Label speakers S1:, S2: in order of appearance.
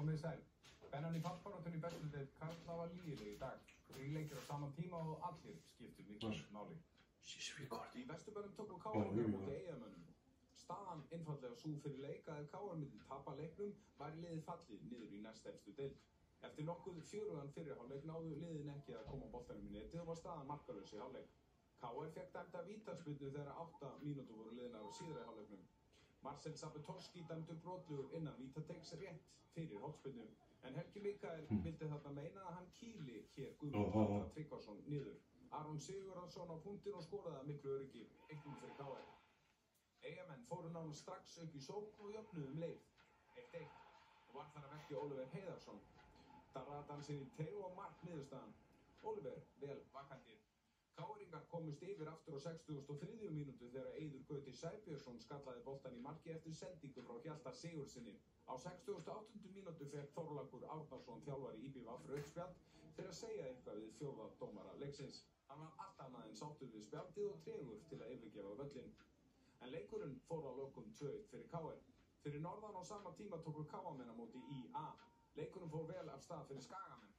S1: Komið sæl. Spennan í fallbaráttunni í bestu deild karla var lygileg í dag. 3 leikir á sama tíma og allir skiptu miklu máli. Í Vesturbænum tóku KR móti Eyjamönnum. Staðan einfaldlega sú fyrir leik að ef KR myndi tapa leiknum væri liðið fallið niður í næstefstu deild. Eftir nokkuð fjörugan fyrri hálfleik náðu liðin ekki að koma boltanum í netið og var staðan markalaus í hálfleik. KR fékk dæmda vítaspyrnu þegar 8 mínútur voru liðnar á síðari hálfleiknum. Marcel Zabetorski dæmdur brotlegur innan vítateigs rétt fyrir hornspyrnu, en Helgi Mikael vildi þarna meina að hann kýli hér Guðmund Andra Tryggvason niður. Aron Sigurðarsson á punktinn og skoraði að miklu öryggi 1-0 fyrir KR. Eyjamenn fóru nánast strax upp í sókn og jöfnuðu leið 1-1 og var þar að verki Oliver Heiðarsson. Það rataði hann í teig og mark niðurstaðan. Oliver vel vakandi. KR-ingar komust yfir aftur á 63. mínútu þegar Eiður Gauti Sæbjörnsson skallaði boltan í marki eftir sendingu frá Hjalta Sigurðssyni. Á 68. mínútu fékk Þorlákur Árnason þjálfari IBVF rautt spjald fyrir að segja eitthvað við fjórða dómara leiksins. Hann var allt annað en sáttur við spjaldið og tregur til að yfirgefa völlinn. En leikurinn fór að lokum 2-1 fyrir KR. Fyrir norðan á sama tíma tóku KA-menn á móti IA. Leikurinn fór vel af stað fyrir Skagamenn.